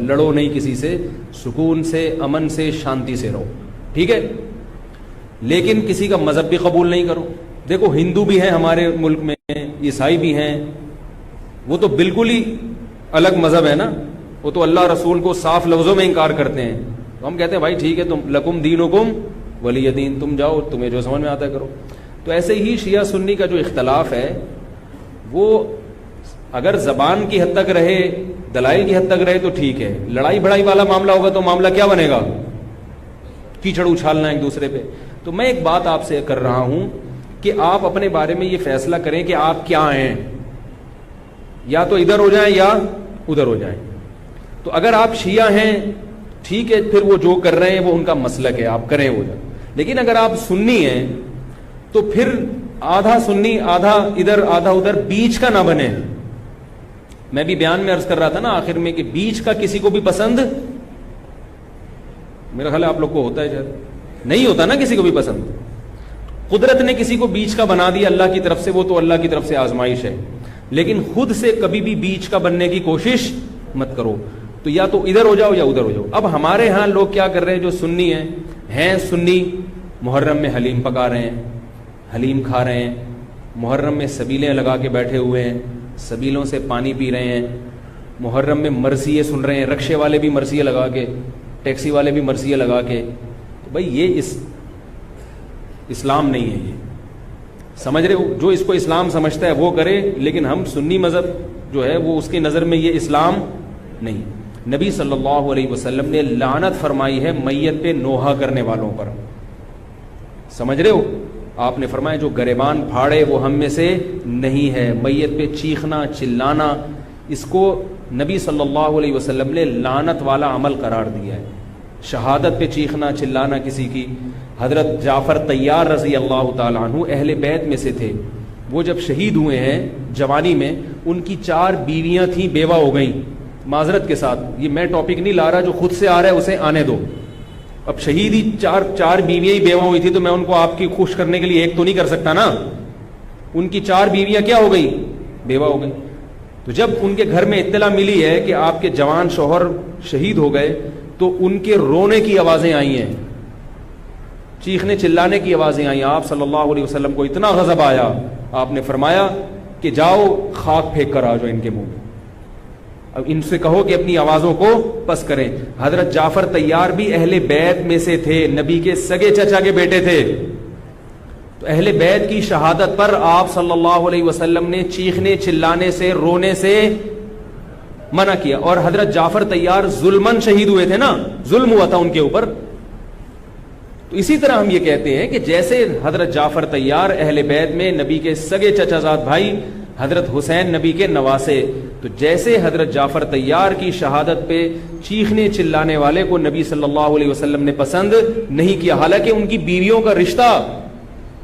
لڑو نہیں کسی سے, سکون سے, امن سے, شانتی سے رہو, ٹھیک ہے. لیکن کسی کا مذہب بھی قبول نہیں کرو. دیکھو ہندو بھی ہیں ہمارے ملک میں, عیسائی بھی ہیں, وہ تو بالکل ہی الگ مذہب ہے نا, وہ تو اللہ رسول کو صاف لفظوں میں انکار کرتے ہیں. تو ہم کہتے ہیں بھائی ٹھیک ہے, تم لکم دینکم ولی دین, تم جاؤ, تمہیں جو سمجھ میں آتا ہے کرو. تو ایسے ہی شیعہ سنی کا جو اختلاف ہے وہ اگر زبان کی حد تک رہے, دلائل کی حد تک رہے تو ٹھیک ہے. لڑائی بڑائی والا معاملہ ہوگا تو معاملہ کیا بنے گا, کیچڑ اچھالنا ایک دوسرے پہ. تو میں ایک بات آپ سے کر رہا ہوں کہ آپ اپنے بارے میں یہ فیصلہ کریں کہ آپ کیا ہیں, یا تو ادھر ہو جائیں یا ادھر ہو جائیں. تو اگر آپ شیعہ ہیں ٹھیک ہے, پھر وہ جو کر رہے ہیں وہ ان کا مسلک ہے, آپ کریں وہ جائیں. لیکن اگر آپ سنی ہیں تو پھر آدھا سنی آدھا ادھر آدھا ادھر, بیچ کا نہ بنے. میں بھی بیان میں عرض کر رہا تھا نا آخر میں کہ بیچ کا کسی کو بھی پسند, میرا خیال ہے آپ لوگ کو ہوتا ہے, شاید نہیں ہوتا نا کسی کو بھی پسند. قدرت نے کسی کو بیچ کا بنا دیا اللہ کی طرف سے, وہ تو اللہ کی طرف سے آزمائش ہے. لیکن خود سے کبھی بھی بیچ کا بننے کی کوشش مت کرو. تو یا تو ادھر ہو جاؤ یا ادھر ہو جاؤ. اب ہمارے ہاں لوگ کیا کر رہے ہیں, جو سنی ہیں سنی, محرم میں حلیم پکا رہے ہیں, حلیم کھا رہے ہیں, محرم میں سبیلیں لگا کے بیٹھے ہوئے ہیں, سبیلوں سے پانی پی رہے ہیں, محرم میں مرثیے سن رہے ہیں, رکشے والے بھی مرثیے لگا کے, ٹیکسی والے بھی مرثیے لگا کے. تو بھائی یہ اسلام نہیں ہے, یہ سمجھ رہے ہو. جو اس کو اسلام سمجھتا ہے وہ کرے, لیکن ہم سنی مذہب جو ہے وہ اس کی نظر میں یہ اسلام نہیں. نبی صلی اللہ علیہ وسلم نے لعنت فرمائی ہے میت پہ نوحہ کرنے والوں پر, سمجھ رہے ہو. آپ نے فرمایا جو گریبان پھاڑے وہ ہم میں سے نہیں ہے. میت پہ چیخنا چلانا, اس کو نبی صلی اللہ علیہ وسلم نے لعنت والا عمل قرار دیا ہے. شہادت پہ چیخنا چلانا کسی کی. حضرت جعفر طیار رضی اللہ تعالیٰ عنہ اہل بیت میں سے تھے, وہ جب شہید ہوئے ہیں جوانی میں, ان کی 4 بیویاں تھیں, بیوہ ہو گئیں. معذرت کے ساتھ یہ میں ٹاپک نہیں لا رہا, جو خود سے آ رہا ہے اسے آنے دو. اب شہید ہی 4 بیویاں ہی بیوہ ہوئی تھی, تو میں ان کو آپ کی خوش کرنے کے لیے ایک تو نہیں کر سکتا نا. ان کی 4 بیویاں کیا ہو گئی, بیوہ ہو گئی. تو جب ان کے گھر میں اطلاع ملی ہے کہ آپ کے جوان شوہر شہید ہو گئے, تو ان کے رونے کی آوازیں آئی ہیں, چیخنے چلانے کی آوازیں آئی. آپ صلی اللہ علیہ وسلم کو اتنا غضب آیا, آپ نے فرمایا کہ جاؤ خاک پھینک کر آ جاؤ ان کے منہ میں, اب ان سے کہو کہ اپنی آوازوں کو پس کریں. حضرت جعفر طیار بھی اہل بیت میں سے تھے, نبی کے سگے چچا کے بیٹے تھے. تو اہل بیت کی شہادت پر آپ صلی اللہ علیہ وسلم نے چیخنے چلانے سے, رونے سے منع کیا. اور حضرت جعفر طیار ظلمن شہید ہوئے تھے نا, ظلم ہوا تھا ان کے اوپر. تو اسی طرح ہم یہ کہتے ہیں کہ جیسے حضرت جعفر طیار اہل بیت میں نبی کے سگے چچا زاد بھائی, حضرت حسین نبی کے نواسے, تو جیسے حضرت جعفر طیار کی شہادت پہ چیخنے چلانے والے کو نبی صلی اللہ علیہ وسلم نے پسند نہیں کیا. حالانکہ ان کی بیویوں کا رشتہ,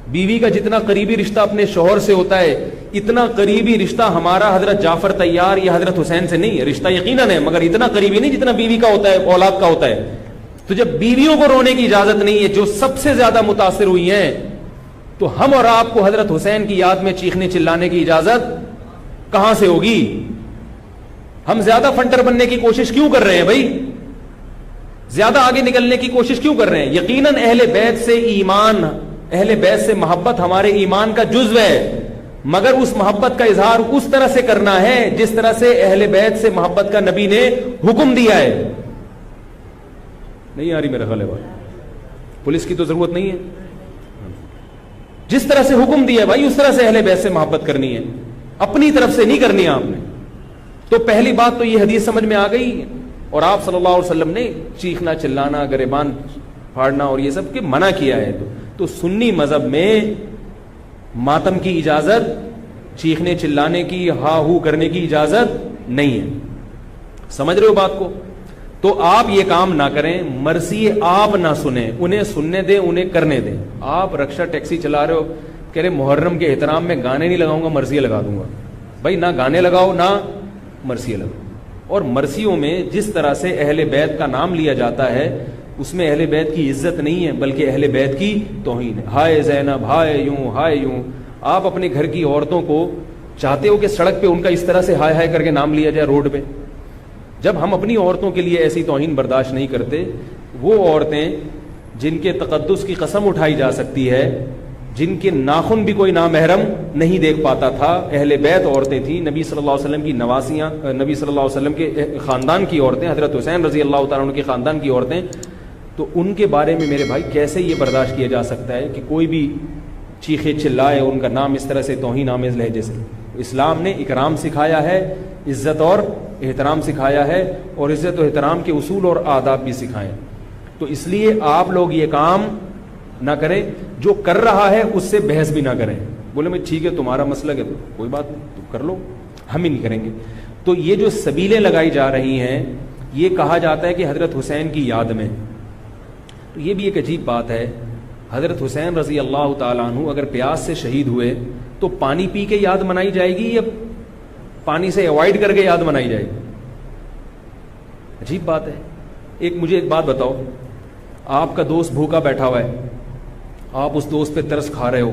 بیوی کا جتنا قریبی رشتہ اپنے شوہر سے ہوتا ہے, اتنا قریبی رشتہ ہمارا حضرت جعفر طیار یا حضرت حسین سے نہیں ہے. رشتہ یقیناً ہے, مگر اتنا قریبی نہیں جتنا بیوی کا ہوتا ہے, اولاد کا ہوتا ہے. تو جب بیویوں کو رونے کی اجازت نہیں ہے, جو سب سے زیادہ متاثر ہوئی ہیں, تو ہم اور آپ کو حضرت حسین کی یاد میں چیخنے چلانے کی اجازت کہاں سے ہوگی؟ ہم زیادہ فنٹر بننے کی کوشش کیوں کر رہے ہیں بھائی, زیادہ آگے نکلنے کی کوشش کیوں کر رہے ہیں؟ یقیناً اہل بیت سے ایمان, اہل بیت سے محبت ہمارے ایمان کا جزو ہے, مگر اس محبت کا اظہار اس طرح سے کرنا ہے جس طرح سے اہل بیت سے محبت کا نبی نے حکم دیا ہے. نہیں آ رہی میرا خیال ہے بھائی, پولیس کی تو ضرورت نہیں ہے. جس طرح سے حکم دیا ہے بھائی اس طرح سے اہل بیت سے محبت کرنی ہے, اپنی طرف سے نہیں کرنی ہے آپ نے. تو پہلی بات تو یہ حدیث سمجھ میں آ گئی. اور آپ صلی اللہ علیہ وسلم نے چیخنا چلانا, گریبان پھاڑنا اور یہ سب کے منع کیا ہے. تو سنی مذہب میں ماتم کی اجازت, چیخنے چلانے کی, ہا ہو کرنے کی اجازت نہیں ہے. سمجھ رہے ہو بات کو؟ تو آپ یہ کام نہ کریں, مرثی آپ نہ سنیں, انہیں سننے دیں, انہیں کرنے دیں. آپ رکشہ ٹیکسی چلا رہے ہو, کہہ رہے محرم کے احترام میں گانے نہیں لگاؤں گا, مرثیے لگا دوں گا. بھائی نہ گانے لگاؤ نہ مرثیے لگاؤ. اور مرثیوں میں جس طرح سے اہل بیت کا نام لیا جاتا ہے, اس میں اہل بیت کی عزت نہیں ہے بلکہ اہل بیت کی توہین ہے. ہائے زینب, ہائے یوں, ہائے یوں. آپ اپنے گھر کی عورتوں کو چاہتے ہو کہ سڑک پہ ان کا اس طرح سے ہائے ہائے کر کے نام لیا جائے روڈ پہ؟ جب ہم اپنی عورتوں کے لیے ایسی توہین برداشت نہیں کرتے، وہ عورتیں جن کے تقدس کی قسم اٹھائی جا سکتی ہے، جن کے ناخن بھی کوئی نامحرم نہیں دیکھ پاتا تھا، اہل بیت عورتیں تھیں، نبی صلی اللہ علیہ وسلم کی نواسیاں، نبی صلی اللہ علیہ وسلم کے خاندان کی عورتیں، حضرت حسین رضی اللہ تعالیٰ عنہ کے خاندان کی عورتیں، تو ان کے بارے میں میرے بھائی کیسے یہ برداشت کیا جا سکتا ہے کہ کوئی بھی چیخے چلائے ان کا نام اس طرح سے توہین آمیز لہجے سے؟ اسلام نے اکرام سکھایا ہے، عزت اور احترام سکھایا ہے، اور عزت و احترام کے اصول اور آداب بھی سکھائے. تو اس لیے آپ لوگ یہ کام نہ کریں، جو کر رہا ہے اس سے بحث بھی نہ کریں. بولے میں ٹھیک ہے تمہارا مسلک ہے تو کوئی بات نہیں، تم کر لو، ہم ہی نہیں کریں گے. تو یہ جو سبیلیں لگائی جا رہی ہیں، یہ کہا جاتا ہے کہ حضرت حسین کی یاد میں. تو یہ بھی ایک عجیب بات ہے، حضرت حسین رضی اللہ تعالیٰ عنہ اگر پیاس سے شہید ہوئے تو پانی پی کے یاد منائی جائے گی یا پانی سے اوائڈ کر کے یاد منائی جائے گی؟ عجیب بات ہے. مجھے ایک بات بتاؤ، آپ کا دوست بھوکا بیٹھا ہوا ہے، آپ اس دوست پہ ترس کھا رہے ہو،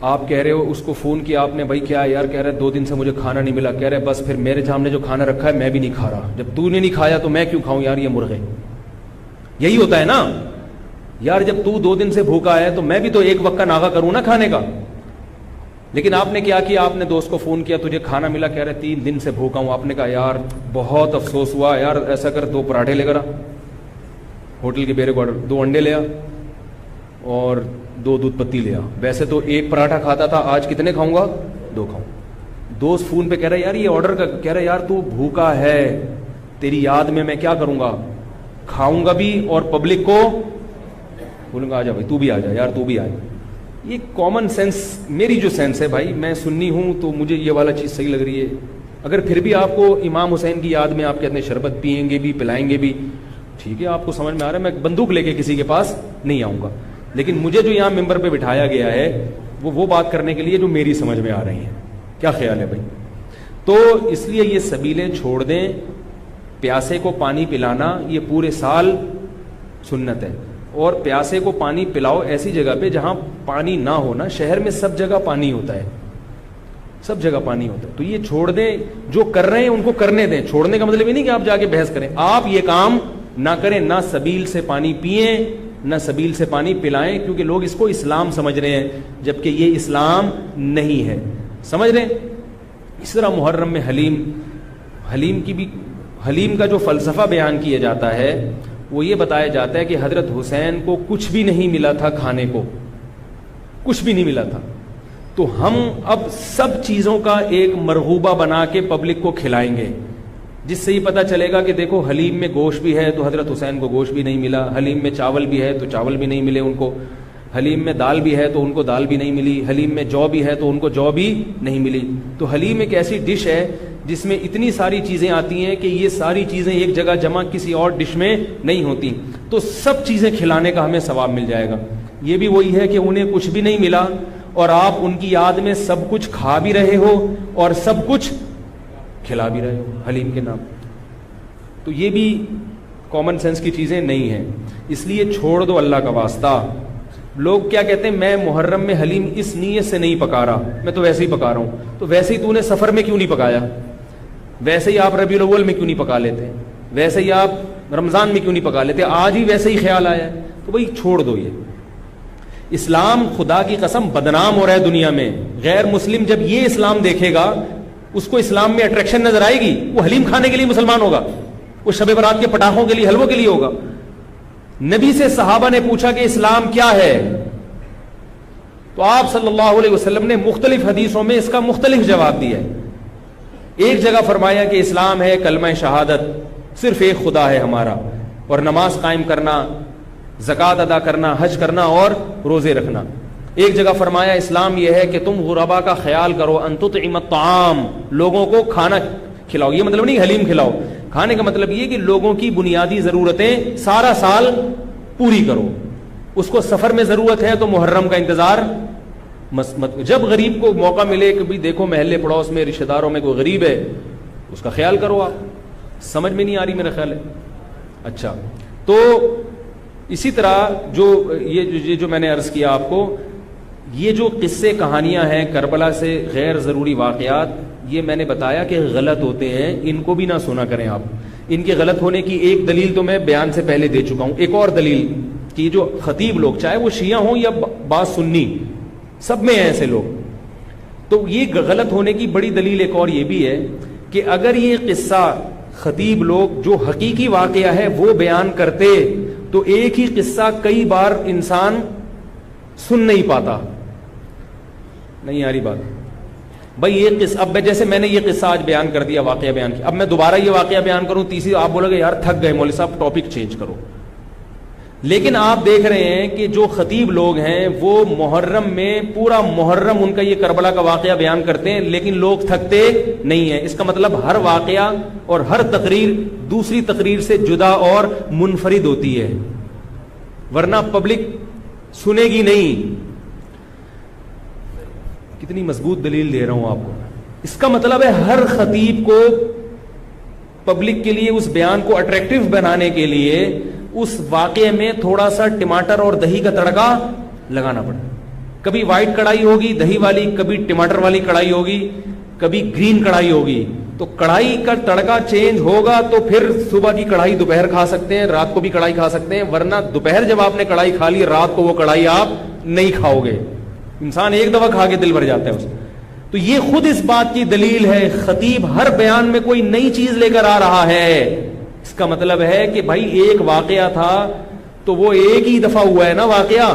آپ کہہ رہے ہو، اس کو فون کیا آپ نے، بھائی کیا یار؟ کہہ رہے 2 دن سے مجھے کھانا نہیں ملا. کہہ رہے بس پھر میرے سامنے جو کھانا رکھا ہے میں بھی نہیں کھا رہا، جب تو نے نہیں کھایا تو میں کیوں کھاؤں یار یہ مرغے؟ یہی ہوتا ہے نا یار، جب تو 2 دن سے بھوکا ہے تو میں بھی تو ایک وقت کا ناغہ کروں نا کھانے کا. لیکن آپ نے کیا کیا؟ آپ نے دوست کو فون کیا، تجھے کھانا ملا؟ کہہ رہے 3 دن سے بھوکا ہوں. آپ نے کہا یار بہت افسوس ہوا یار، ایسا کر 2 پراٹھے لے کر آ، ہوٹل کے بیرے کو 2 انڈے لے آ اور 2 دودھ پتی لے آ. ویسے تو 1 پراٹھا کھاتا تھا، آج کتنے کھاؤں گا؟ 2 کھاؤں. دوست فون پہ کہہ رہا یار یہ آرڈر کا، کہہ رہا یار تو بھوکا ہے، تیری یاد میں کیا کروں گا؟ کھاؤں گا بھی اور پبلک کو بولوں گا آ جا بھائی تو بھی آ جا یار، تو بھی آ جا. یہ کامن سینس، میری جو سینس ہے بھائی، میں سنی ہوں تو مجھے یہ والا چیز صحیح لگ رہی ہے. اگر پھر بھی آپ کو امام حسین کی یاد میں آپ کہتے ہیں شربت پئیں گے بھی، پلائیں گے بھی، ٹھیک ہے، آپ کو سمجھ میں آ رہا ہے، میں بندوق لے کے کسی کے پاس نہیں آؤں گا. لیکن مجھے جو یہاں ممبر پہ بٹھایا گیا ہے وہ بات کرنے کے لیے جو میری سمجھ میں آ رہی ہیں. کیا خیال ہے بھائی؟ تو اس لیے یہ سبیلیں چھوڑ دیں. پیاسے کو پانی پلانا یہ پورے سال سنت ہے، اور پیاسے کو پانی پلاؤ ایسی جگہ پہ جہاں پانی نہ ہونا. شہر میں سب جگہ پانی ہوتا ہے، سب جگہ پانی ہوتا ہے. تو یہ چھوڑ دیں، جو کر رہے ہیں ان کو کرنے دیں. چھوڑنے کا مطلب یہ نہیں کہ آپ جا کے بحث کریں. آپ یہ کام نہ کریں، نہ سبیل سے پانی پئیں نہ سبیل سے پانی پلائیں، کیونکہ لوگ اس کو اسلام سمجھ رہے ہیں جبکہ یہ اسلام نہیں ہے. سمجھ رہے ہیں؟ اس طرح محرم میں حلیم کا جو فلسفہ بیان کیا جاتا ہے وہ یہ بتایا جاتا ہے کہ حضرت حسین کو کچھ بھی نہیں ملا تھا، کھانے کو کچھ بھی نہیں ملا تھا، تو ہم اب سب چیزوں کا ایک مرغوبہ بنا کے پبلک کو کھلائیں گے، جس سے یہ پتہ چلے گا کہ دیکھو حلیم میں گوشت بھی ہے تو حضرت حسین کو گوشت بھی نہیں ملا، حلیم میں چاول بھی ہے تو چاول بھی نہیں ملے ان کو، حلیم میں دال بھی ہے تو ان کو دال بھی نہیں ملی، حلیم میں جو بھی ہے تو ان کو جو بھی نہیں ملی. تو حلیم ایک ایسی ڈش ہے جس میں اتنی ساری چیزیں آتی ہیں کہ یہ ساری چیزیں ایک جگہ جمع کسی اور ڈش میں نہیں ہوتی. تو سب چیزیں کھلانے کا ہمیں ثواب مل جائے گا. یہ بھی وہی ہے کہ انہیں کچھ بھی نہیں ملا اور آپ ان کی یاد میں سب کچھ کھا بھی رہے ہو اور سب کچھ کھلا بھی رہے ہو حلیم کے نام. تو یہ بھی کامن سینس کی چیزیں نہیں ہیں، اس لیے چھوڑ دو اللہ کا واسطہ. لوگ کیا کہتے ہیں، میں محرم میں حلیم اس نیت سے نہیں پکا رہا، میں تو ویسے ہی پکا رہا ہوں. تو ویسے ہی تو نے سفر میں کیوں نہیں پکایا؟ ویسے ہی آپ ربیع الاول میں کیوں نہیں پکا لیتے؟ ویسے ہی آپ رمضان میں کیوں نہیں پکا لیتے؟ آج ہی ویسے ہی خیال آیا ہے. تو بھائی چھوڑ دو. یہ اسلام خدا کی قسم بدنام ہو رہا ہے دنیا میں. غیر مسلم جب یہ اسلام دیکھے گا، اس کو اسلام میں اٹریکشن نظر آئے گی، وہ حلیم کھانے کے لیے مسلمان ہوگا، وہ شب برات کے پٹاخوں کے لیے، حلووں کے لیے ہوگا. نبی سے صحابہ نے پوچھا کہ اسلام کیا ہے، تو آپ صلی اللہ علیہ وسلم نے مختلف حدیثوں میں اس کا مختلف جواب دیا ہے. ایک جگہ فرمایا کہ اسلام ہے کلمہ شہادت، صرف ایک خدا ہے ہمارا، اور نماز قائم کرنا، زکوٰۃ ادا کرنا، حج کرنا اور روزے رکھنا. ایک جگہ فرمایا اسلام یہ ہے کہ تم غربا کا خیال کرو، ان تطعم الطعام، لوگوں کو کھانا کھلاؤ. یہ مطلب نہیں حلیم کھلاؤ، کھانے کا مطلب یہ کہ لوگوں کی بنیادی ضرورتیں سارا سال پوری کرو. اس کو سفر میں ضرورت ہے تو محرم کا انتظار مت. جب غریب کو موقع ملے کہ بھی دیکھو محلے پڑوس میں رشتہ داروں میں کوئی غریب ہے، اس کا خیال کرو. آپ سمجھ میں نہیں آ رہی میرا خیال ہے. اچھا، تو اسی طرح جو میں نے عرض کیا آپ کو، یہ جو قصے کہانیاں ہیں کربلا سے غیر ضروری واقعات، یہ میں نے بتایا کہ غلط ہوتے ہیں، ان کو بھی نہ سنا کریں آپ. ان کے غلط ہونے کی ایک دلیل تو میں بیان سے پہلے دے چکا ہوں. ایک اور دلیل کہ جو خطیب لوگ چاہے وہ شیعہ ہوں یا بعض سنی، سب میں ہیں ایسے لوگ. تو یہ غلط ہونے کی بڑی دلیل ایک اور یہ بھی ہے کہ اگر یہ قصہ خطیب لوگ جو حقیقی واقعہ ہے وہ بیان کرتے تو ایک ہی قصہ کئی بار انسان سن نہیں پاتا. نہیں آ رہی بات بھائی؟ یہ قصہ اب جیسے میں نے یہ قصہ آج بیان کر دیا، واقعہ بیان کیا، اب میں دوبارہ یہ واقعہ بیان کروں تیسری، آپ بولو گے یار تھک گئے مولوی صاحب، ٹاپک چینج کرو. لیکن آپ دیکھ رہے ہیں کہ جو خطیب لوگ ہیں وہ محرم میں پورا محرم ان کا یہ کربلا کا واقعہ بیان کرتے ہیں، لیکن لوگ تھکتے نہیں ہیں. اس کا مطلب ہر واقعہ اور ہر تقریر دوسری تقریر سے جدا اور منفرد ہوتی ہے، ورنہ پبلک سنے گی نہیں. کتنی مضبوط دلیل دے رہا ہوں آپ کو. اس کا مطلب ہے ہر خطیب کو پبلک کے لیے اس بیان کو اٹریکٹیو بنانے کے لیے اس واقعے میں تھوڑا سا ٹماٹر اور دہی کا تڑکا لگانا پڑا. کبھی وائٹ کڑھائی ہوگی دہی والی، کبھی ٹماٹر والی کڑھائی ہوگی، کبھی گرین کڑھائی ہوگی. تو کڑھائی کا تڑکا چینج ہوگا تو پھر صبح کی کڑھائی دوپہر کھا سکتے ہیں، رات کو بھی کڑھائی کھا سکتے ہیں، ورنہ دوپہر جب آپ نے کڑھائی کھا لی رات کو وہ کڑھائی آپ نہیں کھاؤ گے. انسان ایک دفعہ کھا کے دل بھر جاتا ہے اس. تو یہ خود اس بات کی دلیل ہے خطیب ہر بیان میں کوئی نئی چیز لے کر آ رہا ہے. اس کا مطلب ہے کہ بھائی ایک واقعہ تھا تو وہ ایک ہی دفعہ ہوا ہے نا واقعہ،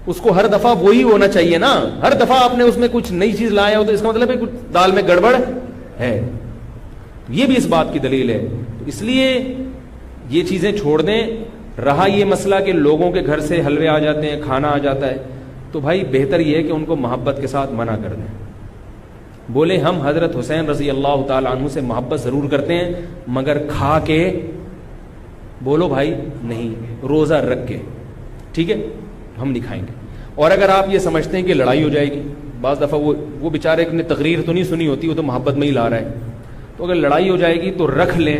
اس کو ہر دفعہ وہی ہونا چاہیے نا. ہر دفعہ آپ نے اس میں کچھ نئی چیز لایا ہو تو اس کا مطلب ہے کچھ دال میں گڑبڑ ہے. یہ بھی اس بات کی دلیل ہے. تو اس لیے یہ چیزیں چھوڑ دیں. رہا یہ مسئلہ کہ لوگوں کے گھر سے حلوے آ جاتے ہیں، کھانا آ جاتا ہے، تو بھائی بہتر یہ ہے کہ ان کو محبت کے ساتھ منع کر دیں. بولے ہم حضرت حسین رضی اللہ تعالی عنہ سے محبت ضرور کرتے ہیں مگر کھا کے بولو بھائی نہیں، روزہ رکھ کے، ٹھیک ہے ہم نہیں کھائیں گے. اور اگر آپ یہ سمجھتے ہیں کہ لڑائی ہو جائے گی، بعض دفعہ وہ بیچارے نے تقریر تو نہیں سنی ہوتی، وہ تو محبت میں ہی لا رہا ہے، تو اگر لڑائی ہو جائے گی تو رکھ لیں،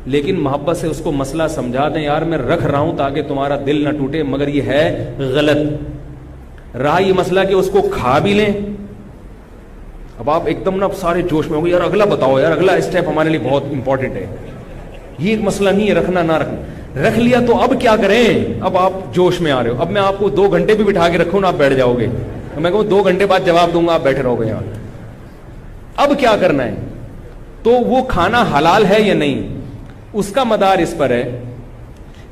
لیکن محبت سے اس کو مسئلہ سمجھا دیں یار میں رکھ رہا ہوں تاکہ تمہارا دل نہ ٹوٹے مگر یہ ہے غلط. رہا یہ مسئلہ کہ اس کو کھا بھی لیں. اب آپ ایک دم نا سارے جوش میں ہو گئے یار اگلا بتاؤ، یار اگلا اسٹیپ ہمارے لیے بہت امپورٹنٹ ہے، یہ ایک مسئلہ نہیں ہے رکھنا نہ رکھنا. رکھ لیا تو اب کیا کریں؟ اب آپ جوش میں آ رہے ہو. اب میں آپ کو 2 گھنٹے بھی بٹھا کے رکھوں نا آپ بیٹھ جاؤ گے، میں کہوں 2 گھنٹے بعد جواب دوں گا آپ بیٹھے رہو گے یہاں. اب کیا کرنا ہے؟ تو وہ کھانا حلال ہے یا نہیں، اس کا مدار اس پر ہے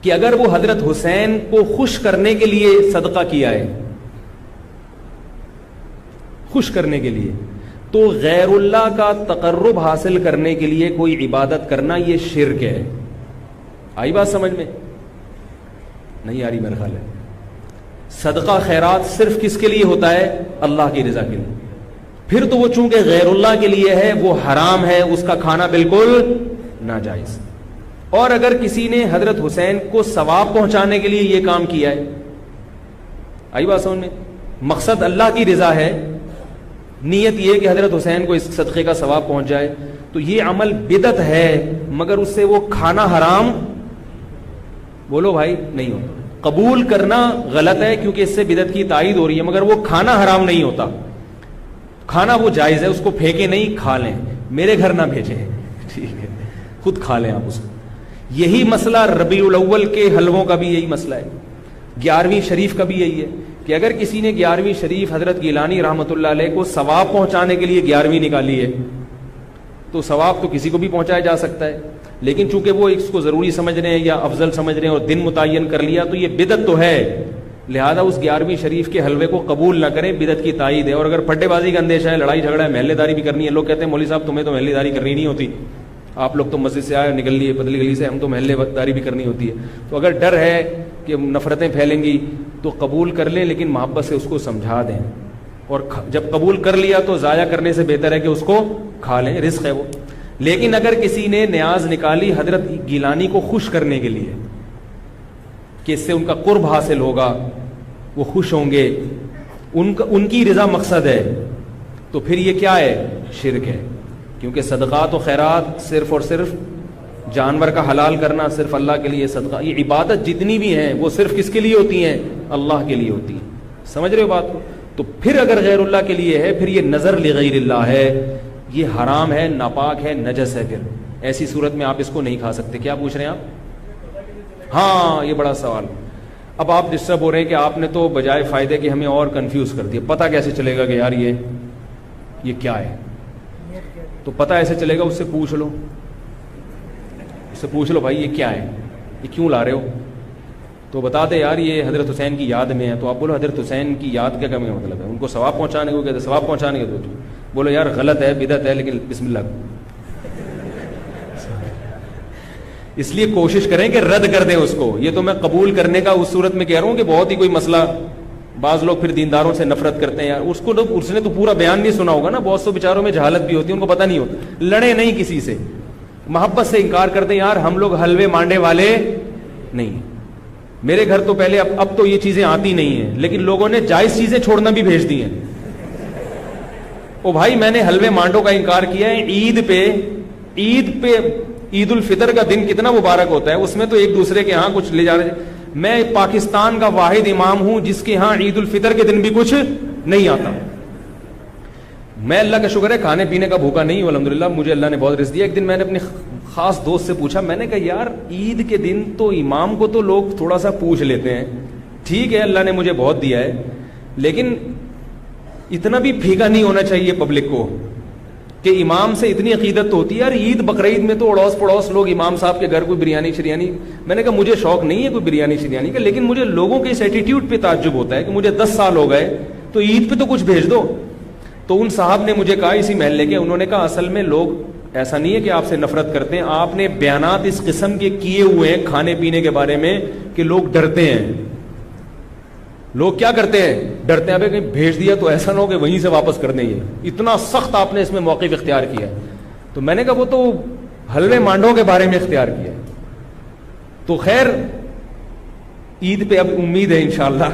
کہ اگر وہ حضرت حسین کو خوش کرنے کے لیے صدقہ کیا ہے، خوش کرنے کے لیے، تو غیر اللہ کا تقرب حاصل کرنے کے لیے کوئی عبادت کرنا یہ شرک ہے. آئی بات سمجھ میں؟ نہیں آ رہی میرا خیال ہے. صدقہ خیرات صرف کس کے لیے ہوتا ہے؟ اللہ کی رضا کے لیے. پھر تو وہ چونکہ غیر اللہ کے لیے ہے وہ حرام ہے، اس کا کھانا بالکل ناجائز. اور اگر کسی نے حضرت حسین کو ثواب پہنچانے کے لیے یہ کام کیا ہے، آئی بات سمجھ میں؟ مقصد اللہ کی رضا ہے، نیت یہ کہ حضرت حسین کو اس صدقے کا ثواب پہنچ جائے، تو یہ عمل بدعت ہے مگر اس سے وہ کھانا حرام بولو بھائی نہیں ہوتا. قبول کرنا غلط ہے کیونکہ اس سے بدعت کی تائید ہو رہی ہے، مگر وہ کھانا حرام نہیں ہوتا. کھانا وہ جائز ہے، اس کو پھینکے نہیں، کھا لیں، میرے گھر نہ بھیجیں، ٹھیک ہے خود کھا لیں آپ اس کو. یہی مسئلہ ربیع الاول کے حلووں کا بھی یہی مسئلہ ہے، 11ویں شریف کا بھی یہی ہے کہ اگر کسی نے 11ویں شریف حضرت گیلانی رحمۃ اللہ علیہ کو ثواب پہنچانے کے لیے 11ویں نکالی ہے تو ثواب تو کسی کو بھی پہنچایا جا سکتا ہے، لیکن چونکہ وہ اس کو ضروری سمجھ رہے ہیں یا افضل سمجھ رہے ہیں اور دن متعین کر لیا تو یہ بدعت تو ہے، لہذا اس 11ویں شریف کے حلوے کو قبول نہ کریں، بدعت کی تائید ہے. اور اگر پھڈے بازی کا اندیشہ ہے، لڑائی جھگڑا ہے، محلے داری بھی کرنی ہے، لوگ کہتے ہیں مولوی صاحب تمہیں تو محلے داری کرنی نہیں ہوتی، آپ لوگ تو مسجد سے آئے نکل لیے پتلی گلی سے، ہم تو محلے داری بھی کرنی ہوتی ہے. تو اگر ڈر ہے کہ نفرتیں پھیلیں گی تو قبول کر لیں، لیکن محبت سے اس کو سمجھا دیں. اور جب قبول کر لیا تو ضائع کرنے سے بہتر ہے کہ اس کو کھا لیں، رزق ہے وہ. لیکن اگر کسی نے نیاز نکالی حضرت گیلانی کو خوش کرنے کے لیے کہ اس سے ان کا قرب حاصل ہوگا، وہ خوش ہوں گے، ان کی رضا مقصد ہے، تو پھر یہ کیا ہے؟ شرک ہے. کیونکہ صدقات و خیرات صرف اور صرف جانور کا حلال کرنا صرف اللہ کے لیے صدقہ، یہ عبادت جتنی بھی ہیں وہ صرف کس کے لیے ہوتی ہیں؟ اللہ کے لیے ہوتی ہیں. سمجھ رہے ہو بات کو؟ تو پھر اگر غیر اللہ کے لیے ہے پھر یہ نظر لغیر اللہ ہے, یہ حرام ہے, ناپاک ہے, نجس ہے. پھر ایسی صورت میں آپ اس کو نہیں کھا سکتے. کیا پوچھ رہے ہیں آپ؟ ہاں یہ بڑا سوال. اب آپ ڈسٹرب ہو رہے ہیں کہ آپ نے تو بجائے فائدے کہ ہمیں اور کنفیوز کر دیا. پتہ کیسے چلے گا کہ یار یہ کیا ہے؟ تو پتہ ایسے چلے گا, اس سے پوچھ لو, اس سے پوچھ لو بھائی یہ کیا ہے, یہ کیوں لا رہے ہو؟ تو بتا دے یار یہ حضرت حسین کی یاد میں ہے. تو آپ بولو حضرت حسین کی یاد کیا کمی مطلب ہے؟ ان کو ثواب پہنچانے کو کہتے ہیں, ثواب پہنچانے کے. تو بولو یار غلط ہے, بدعت ہے, لیکن بسم اللہ. اس لیے کوشش کریں کہ رد کر دیں اس کو. یہ تو میں قبول کرنے کا اس صورت میں کہہ رہا ہوں کہ بہت ہی کوئی مسئلہ, بعض لوگ پھر دینداروں سے نفرت کرتے ہیں. یار اس نے تو پورا بیان نہیں سنا ہوگا نا. بہت سے بیچاروں میں جہالت بھی ہوتی ہے, ان کو پتہ نہیں ہوتا. لڑے نہیں کسی سے, محبت سے انکار کرتے ہیں یار ہم لوگ حلوے مانڈے والے نہیں. میرے گھر تو پہلے اب تو یہ چیزیں آتی نہیں ہیں, لیکن لوگوں نے جائز چیزیں چھوڑنا بھی بھیج دی ہیں. او بھائی میں نے حلوے مانڈوں کا انکار کیا ہے. عید پہ عید الفطر کا دن کتنا مبارک ہوتا ہے, اس میں تو ایک دوسرے کے ہاں کچھ لے جا رہے ہیں. میں پاکستان کا واحد امام ہوں جس کے ہاں عید الفطر کے دن بھی کچھ نہیں آتا. میں اللہ کا شکر ہے کھانے پینے کا بھوکا نہیں ہوں الحمدللہ, مجھے اللہ نے بہت رزق دیا. ایک دن میں نے اپنے خاص دوست سے پوچھا, میں نے کہا یار عید کے دن تو امام کو تو لوگ تھوڑا سا پوچھ لیتے ہیں, ٹھیک ہے اللہ نے مجھے بہت دیا ہے, لیکن اتنا بھی پھیکا نہیں ہونا چاہیے پبلک کو کہ امام سے اتنی عقیدت تو ہوتی ہے. یار عید بقرعید میں تو اڑوس پڑوس لوگ امام صاحب کے گھر کوئی بریانی شریانی. میں نے کہا مجھے شوق نہیں ہے کوئی بریانی شریانی کا, لیکن مجھے لوگوں کے اس ایٹیٹیوڈ پہ تعجب ہوتا ہے کہ مجھے 10 سال ہو گئے تو عید پہ تو کچھ بھیج دو. تو ان صاحب نے مجھے کہا اسی محلے کے, انہوں نے کہا اصل میں لوگ ایسا نہیں ہے کہ آپ سے نفرت کرتے ہیں, آپ نے بیانات اس قسم کے کیے ہوئے ہیں کھانے پینے کے بارے میں کہ لوگ ڈرتے ہیں. لوگ کیا کرتے ہیں, ڈرتے ہیں ابھی کہیں بھیج دیا تو ایسا نہ ہو کہ وہیں سے واپس کر دیں. یہ اتنا سخت آپ نے اس میں موقف اختیار کیا ہے. تو میں نے کہا وہ تو حلوے مانڈوں کے بارے میں اختیار کیا ہے. تو خیر عید پہ اب امید ہے انشاءاللہ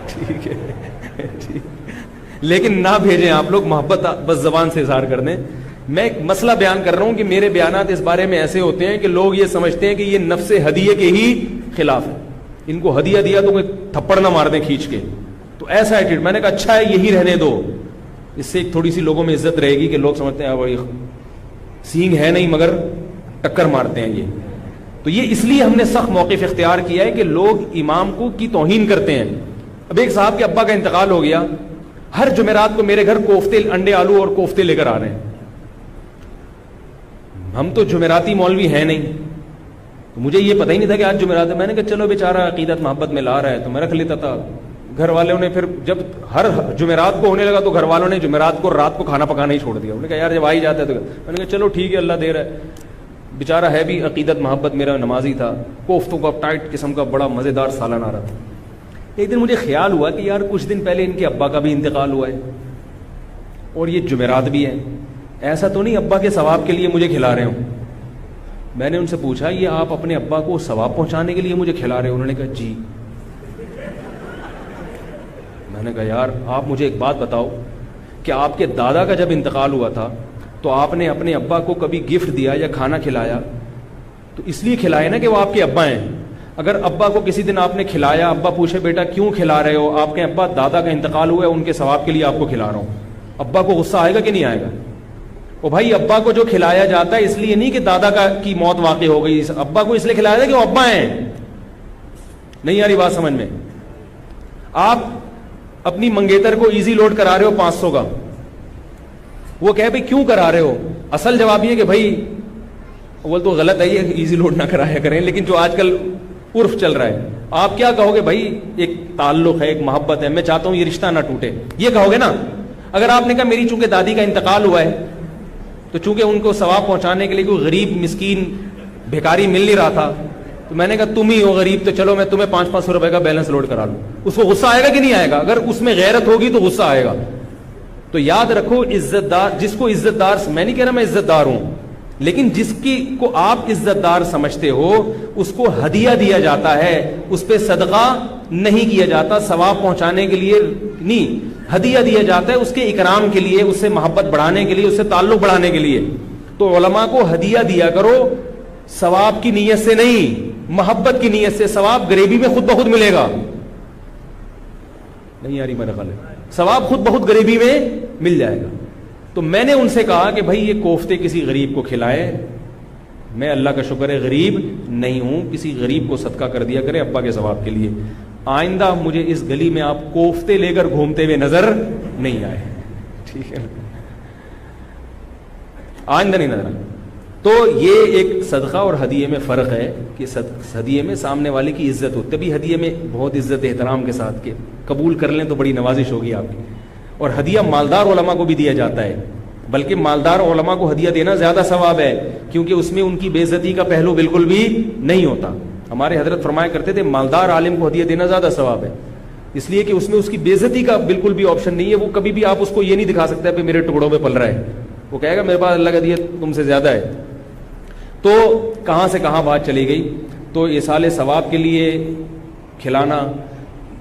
ٹھیک ہے, لیکن نہ بھیجیں آپ لوگ, محبت بس زبان سے اظہار کر دیں. میں ایک مسئلہ بیان کر رہا ہوں کہ میرے بیانات اس بارے میں ایسے ہوتے ہیں کہ لوگ یہ سمجھتے ہیں کہ یہ نفس ہدیے کے ہی خلاف ہے. ان کو ہدیہ دیا تو کوئی تھپڑ نہ مار دیں کھینچ کے, تو ایسا ایٹیٹیوڈ. میں نے کہا اچھا ہے یہی رہنے دو, اس سے ایک تھوڑی سی لوگوں میں عزت رہے گی کہ لوگ سمجھتے ہیں بھائی سینگ ہے نہیں مگر ٹکر مارتے ہیں یہ. تو یہ اس لیے ہم نے سخت موقف اختیار کیا ہے کہ لوگ امام کو کی توہین کرتے ہیں. اب ایک صاحب کے ابا کا انتقال ہو گیا, ہر جمعرات کو میرے گھر کوفتے, انڈے آلو اور کوفتے لے کر آ رہے ہیں. ہم تو جمعراتی مولوی ہیں نہیں, تو مجھے یہ پتہ ہی نہیں تھا کہ آج جمعرات ہے. میں نے کہا چلو بیچارہ عقیدت محبت میں لا رہا ہے تو میں رکھ لیتا تھا. گھر والوں نے پھر جب ہر جمعرات کو ہونے لگا تو گھر والوں نے جمعرات کو رات کو کھانا پکانا ہی چھوڑ دیا. انہوں نے کہا یار جب آ ہی جاتا ہے تو میں نے کہا چلو ٹھیک ہے اللہ دے رہا ہے. بیچارہ ہے بھی عقیدت محبت میرا نمازی تھا. کوفتوں کا ٹائٹ قسم کا بڑا مزیدار سالن آ رہا تھا. ایک دن مجھے خیال ہوا کہ یار کچھ دن پہلے ان کے ابا کا بھی انتقال ہوا ہے اور یہ جمعرات بھی ہے, ایسا تو نہیں ابا کے ثواب کے لیے مجھے کھلا رہے ہوں. میں نے ان سے پوچھا یہ آپ اپنے ابا کو ثواب پہنچانے کے لیے مجھے کھلا رہے ہو؟ انہوں نے کہا جی. میں نے کہا یار آپ مجھے ایک بات بتاؤ کہ آپ کے دادا کا جب انتقال ہوا تھا تو آپ نے اپنے ابا کو کبھی گفٹ دیا یا کھانا کھلایا؟ تو اس لیے کھلائے نا کہ وہ آپ کے ابا ہیں. اگر ابا کو کسی دن آپ نے کھلایا, ابا پوچھے بیٹا کیوں کھلا رہے ہو, آپ کے ابا دادا کا انتقال ہوا ہے ان کے ثواب کے لیے آپ کو کھلا رہا ہوں, ابا کو غصہ آئے گا کہ نہیں آئے گا؟ وہ بھائی ابا کو جو کھلایا جاتا ہے اس لیے نہیں کہ دادا کی موت واقع ہو گئی, ابا کو اس لیے کھلایا جاتا ہے کہ وہ ابا ہیں. نہیں آ رہی بات سمجھ میں؟ آپ اپنی منگیتر کو ایزی لوڈ کرا رہے ہو 500 کا, وہ کہے بھائی کیوں کرا رہے ہو؟ اصل جواب یہ کہ بھائی وہ تو غلط ہے یہ ایزی لوڈ نہ کرایا کریں, لیکن جو آج کل عرف چل رہا ہے آپ کیا کہو گے؟ بھائی ایک تعلق ہے, ایک محبت ہے, میں چاہتا ہوں یہ رشتہ نہ ٹوٹے, یہ کہو گے نا. اگر آپ نے کہا میری چونکہ دادی کا انتقال ہوا ہے تو چونکہ ان کو ثواب پہنچانے کے لیے کوئی غریب مسکین بھیکاری مل نہیں رہا تھا تو میں نے کہا تم ہی ہو غریب تو چلو میں تمہیں 500 روپے کا بیلنس لوڈ کرا لوں, اس کو غصہ آئے گا کہ نہیں آئے گا؟ اگر اس میں غیرت ہوگی تو غصہ آئے گا. تو یاد رکھو عزت دار, جس کو عزت دار, میں نہیں کہہ رہا میں عزت دار ہوں, لیکن جس کی کو آپ عزت دار سمجھتے ہو اس کو ہدیہ دیا جاتا ہے, اس پہ صدقہ نہیں کیا جاتا, ثواب پہنچانے کے لیے نہیں, ہدیہ دیا جاتا ہے اس کے اکرام کے لیے, اس سے محبت بڑھانے کے لیے, اس سے تعلق بڑھانے کے لیے. تو علماء کو ہدیہ دیا کرو ثواب کی نیت سے نہیں, محبت کی نیت سے. ثواب غریبی میں خود بخود ملے گا. نہیں آ رہی میرا خیال ہے, ثواب خود بہت غریبی میں مل جائے گا. تو میں نے ان سے کہا کہ بھائی یہ کوفتے کسی غریب کو کھلائے, میں اللہ کا شکر ہے غریب نہیں ہوں, کسی غریب کو صدقہ کر دیا کرے ابا کے ثواب کے لیے. آئندہ مجھے اس گلی میں آپ کوفتے لے کر گھومتے ہوئے نظر نہیں آئے, ٹھیک ہے, آئندہ نہیں نظر آئے. تو یہ ایک صدقہ اور ہدیے میں فرق ہے کہ ہدیے میں سامنے والے کی عزت ہوتی ہے, تبھی ہدیے میں بہت عزت احترام کے ساتھ کہ قبول کر لیں تو بڑی نوازش ہوگی آپ کی. اور ہدیہ مالدار علماء کو بھی دیا جاتا ہے, بلکہ مالدار علماء کو ہدیہ دینا زیادہ ثواب ہے, کیونکہ اس میں ان کی بے عزتی کا پہلو بالکل بھی نہیں ہوتا. ہمارے حضرت فرمایا کرتے تھے مالدار عالم کو ہدیہ دینا زیادہ ثواب ہے, اس لیے کہ اس میں اس کی بے عزتی کا بالکل بھی آپشن نہیں ہے. وہ کبھی بھی آپ اس کو یہ نہیں دکھا سکتے کہ میرے ٹکڑوں پہ پل رہا ہے, وہ کہے گا میرے پاس اللہ کا ہدیہ تم سے زیادہ ہے. تو کہاں سے کہاں بات چلی گئی. تو ایصال ثواب کے لیے کھلانا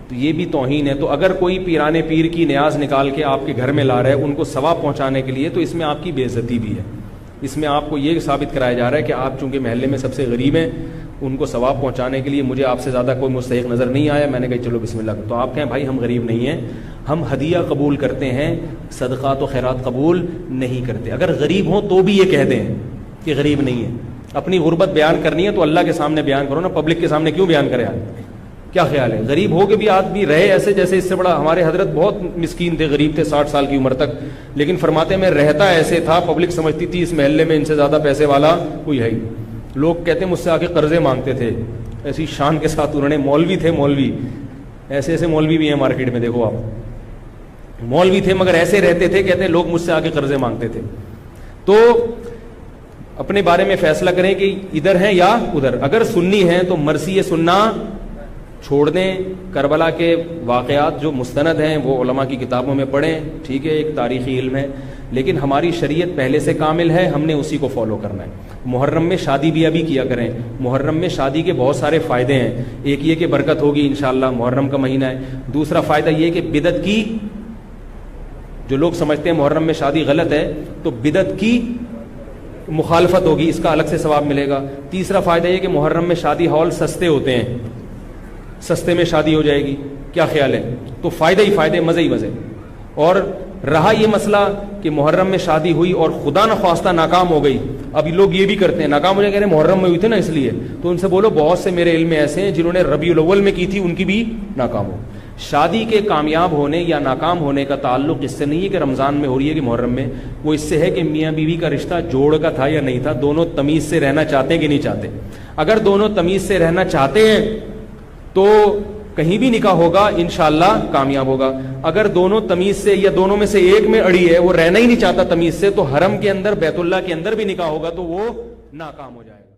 تو یہ بھی توہین ہے. تو اگر کوئی پیرانے پیر کی نیاز نکال کے آپ کے گھر میں لا رہا ہے ان کو ثواب پہنچانے کے لیے, تو اس میں آپ کی بے عزتی بھی ہے. اس میں آپ کو یہ ثابت کرایا جا رہا ہے کہ آپ چونکہ محلے میں سب سے غریب ہیں, ان کو ثواب پہنچانے کے لیے مجھے آپ سے زیادہ کوئی مستحق نظر نہیں آیا, میں نے کہا چلو بسم اللہ. تو آپ کہیں بھائی ہم غریب نہیں ہیں, ہم ہدیہ قبول کرتے ہیں, صدقات و خیرات قبول نہیں کرتے. اگر غریب ہوں تو بھی یہ کہہ دیں کہ غریب نہیں ہے. اپنی غربت بیان کرنی ہے تو اللہ کے سامنے بیان کرو نا, پبلک کے سامنے کیوں بیان کرے آپ؟ کیا خیال ہے؟ غریب ہو کے بھی آدمی رہے ایسے جیسے اس سے بڑا. ہمارے حضرت بہت مسکین تھے, غریب تھے 60 سال کی عمر تک, لیکن فرماتے میں رہتا ایسے تھا پبلک سمجھتی تھی اس محلے میں ان سے زیادہ پیسے والا کوئی ہے ہی. لوگ کہتے ہیں مجھ سے آ کے قرضے مانگتے تھے, ایسی شان کے ساتھ انہوں نے. مولوی تھے, مولوی ایسے ایسے مولوی بھی ہیں مارکیٹ میں, دیکھو آپ, مولوی تھے مگر ایسے رہتے تھے, کہتے ہیں لوگ مجھ سے آ کے قرضے مانگتے تھے. تو اپنے بارے میں فیصلہ کریں کہ ادھر ہیں یا ادھر. اگر سنی ہیں تو مرثی سننا چھوڑ دیں. کربلا کے واقعات جو مستند ہیں وہ علماء کی کتابوں میں پڑھیں, ٹھیک ہے, ایک تاریخی علم ہے, لیکن ہماری شریعت پہلے سے کامل ہے, ہم نے اسی کو فالو کرنا ہے. محرم میں شادی بھی ابھی کیا کریں. محرم میں شادی کے بہت سارے فائدے ہیں. ایک یہ کہ برکت ہوگی انشاءاللہ, محرم کا مہینہ ہے. دوسرا فائدہ یہ کہ بدعت کی, جو لوگ سمجھتے ہیں محرم میں شادی غلط ہے تو بدعت کی مخالفت ہوگی, اس کا الگ سے ثواب ملے گا. تیسرا فائدہ یہ کہ محرم میں شادی ہال سستے ہوتے ہیں, سستے میں شادی ہو جائے گی. کیا خیال ہے؟ تو فائدے ہی فائدے, مزے ہی مزے. اور رہا یہ مسئلہ کہ محرم میں شادی ہوئی اور خدا نخواستہ ناکام ہو گئی. ابھی لوگ یہ بھی کرتے ہیں, ناکام ہو جائے, کہہ رہے محرم میں ہوئی تھی نا اس لیے. تو ان سے بولو بہت سے میرے علم میں ایسے ہیں جنہوں نے ربیع الاول میں کی تھی, ان کی بھی ناکام ہو. شادی کے کامیاب ہونے یا ناکام ہونے کا تعلق اس سے نہیں ہے کہ رمضان میں ہو رہی ہے کہ محرم میں, وہ اس سے ہے کہ میاں بیوی کا رشتہ جوڑ کا تھا یا نہیں تھا, دونوں تمیز سے رہنا چاہتے ہیں کہ نہیں چاہتے. اگر دونوں تمیز سے رہنا چاہتے ہیں تو کہیں بھی نکاح ہوگا انشاءاللہ کامیاب ہوگا. اگر دونوں تمیز سے یا دونوں میں سے ایک میں اڑی ہے, وہ رہنا ہی نہیں چاہتا تمیز سے, تو حرم کے اندر بیت اللہ کے اندر بھی نکاح ہوگا تو وہ ناکام ہو جائے گا.